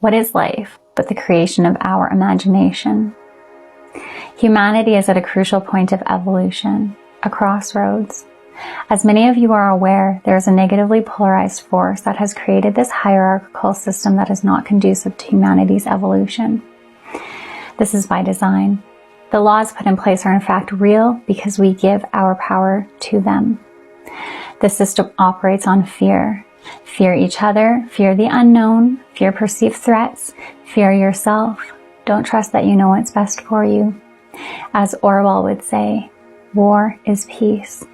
What is life but the creation of our imagination? Humanity is at a crucial point of evolution, a crossroads. As many of you are aware, there is a negatively polarized force that has created this hierarchical system that is not conducive to humanity's evolution. This is by design. The laws put in place are in fact real because we give our power to them. The system operates on fear. Fear each other, fear the unknown, fear perceived threats, fear yourself. Don't trust that you know what's best for you. As Orwell would say, war is peace.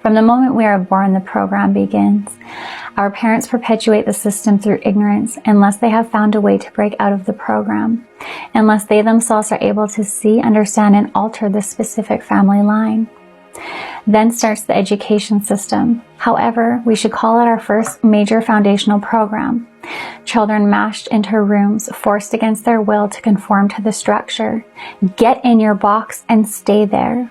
From the moment we are born, the program begins. Our parents perpetuate the system through ignorance unless they have found a way to break out of the program, unless they themselves are able to see, understand, and alter the specific family line. Then starts the education system. However, we should call it our first major foundational program. Children mashed into rooms, forced against their will to conform to the structure. Get in your box and stay there.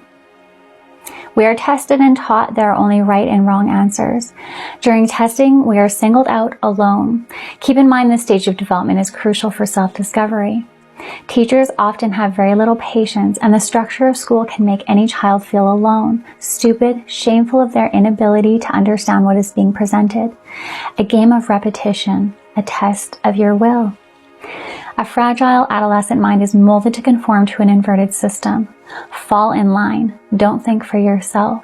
We are tested and taught there are only right and wrong answers. During testing, we are singled out alone. Keep in mind this stage of development is crucial for self-discovery. Teachers often have very little patience, and the structure of school can make any child feel alone, stupid, shameful of their inability to understand what is being presented. A game of repetition, a test of your will. A fragile adolescent mind is molded to conform to an inverted system. Fall in line. Don't think for yourself.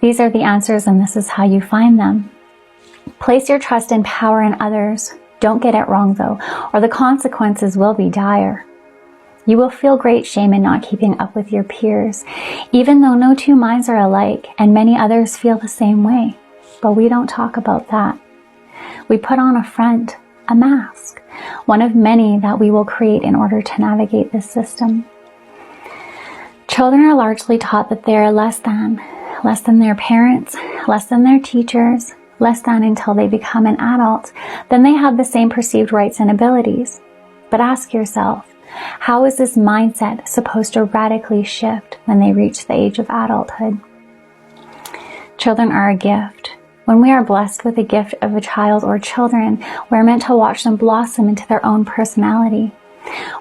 These are the answers, and this is how you find them. Place your trust and power in others. Don't get it wrong though, or the consequences will be dire. You will feel great shame in not keeping up with your peers, even though no two minds are alike, and many others feel the same way. But we don't talk about that. We put on a front, a mask, one of many that we will create in order to navigate this system. Children are largely taught that they are less than their parents, less than their teachers, less than until they become an adult. Then they have the same perceived rights and abilities. But ask yourself, how is this mindset supposed to radically shift when they reach the age of adulthood? Children are a gift. When we are blessed with the gift of a child or children, we're meant to watch them blossom into their own personality.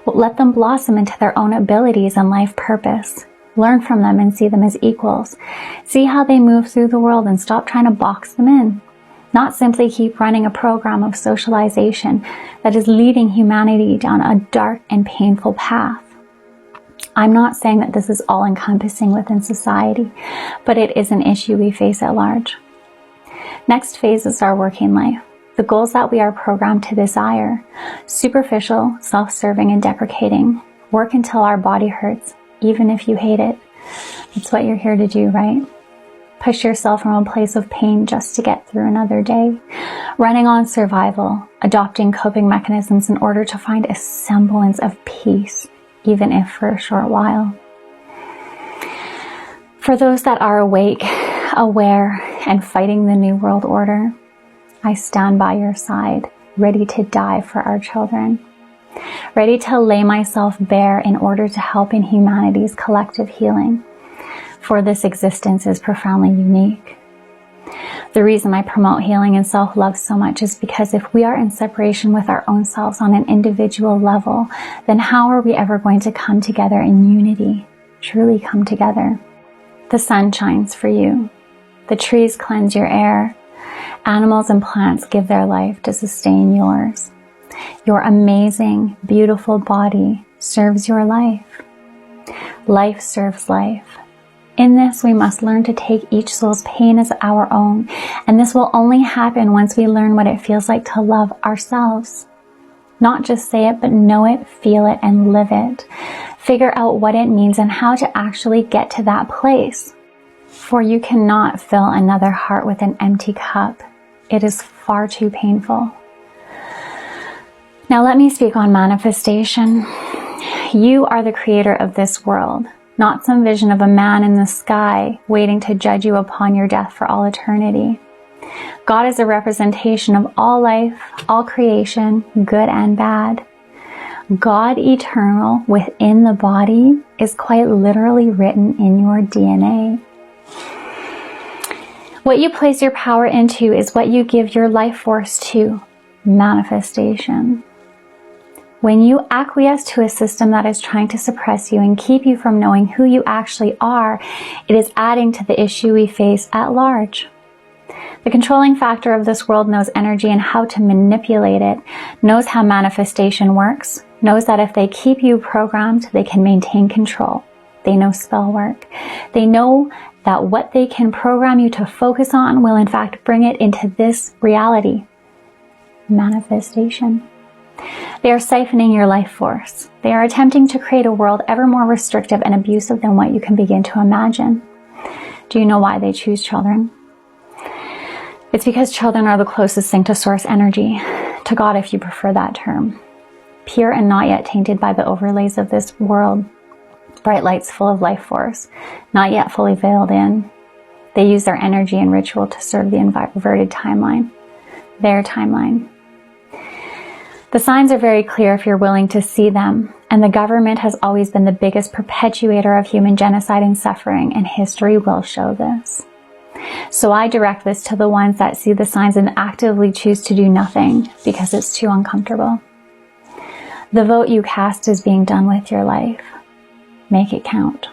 Let them blossom into their own abilities and life purpose. Learn from them and see them as equals. See how they move through the world and stop trying to box them in. Not simply keep running a program of socialization that is leading humanity down a dark and painful path. I'm not saying that this is all-encompassing within society, but it is an issue we face at large. Next phase is our working life. The goals that we are programmed to desire. Superficial, self-serving, and deprecating. Work until our body hurts, even if you hate it. It's what you're here to do, right? Push yourself from a place of pain just to get through another day. Running on survival, adopting coping mechanisms in order to find a semblance of peace, even if for a short while. For those that are awake, aware, and fighting the New World Order, I stand by your side, ready to die for our children. Ready to lay myself bare in order to help in humanity's collective healing. For this existence is profoundly unique. The reason I promote healing and self-love so much is because if we are in separation with our own selves on an individual level, then how are we ever going to come together in unity, truly come together? The sun shines for you. The trees cleanse your air. Animals and plants give their life to sustain yours. Your amazing, beautiful body serves your life. Life serves life. In this, we must learn to take each soul's pain as our own, and this will only happen once we learn what it feels like to love ourselves. Not just say it, but know it, feel it, and live it. Figure out what it means and how to actually get to that place. For you cannot fill another heart with an empty cup. It is far too painful. Now let me speak on manifestation. You are the creator of this world, not some vision of a man in the sky waiting to judge you upon your death for all eternity. God is a representation of all life, all creation, good and bad. God eternal within the body is quite literally written in your DNA. What you place your power into is what you give your life force to. Manifestation. When you acquiesce to a system that is trying to suppress you and keep you from knowing who you actually are, it is adding to the issue we face at large. The controlling factor of this world knows energy and how to manipulate it, knows how manifestation works, knows that if they keep you programmed, they can maintain control. They know spell work. They know that what they can program you to focus on will in fact bring it into this reality. Manifestation. They are siphoning your life force. They are attempting to create a world ever more restrictive and abusive than what you can begin to imagine. Do you know why they choose children? It's because children are the closest thing to source energy, to God if you prefer that term. Pure and not yet tainted by the overlays of this world. Bright lights full of life force, not yet fully veiled in. They use their energy and ritual to serve the inverted timeline. Their timeline. The signs are very clear if you're willing to see them, and the government has always been the biggest perpetuator of human genocide and suffering, and history will show this. So I direct this to the ones that see the signs and actively choose to do nothing because it's too uncomfortable. The vote you cast is being done with your life. Make it count.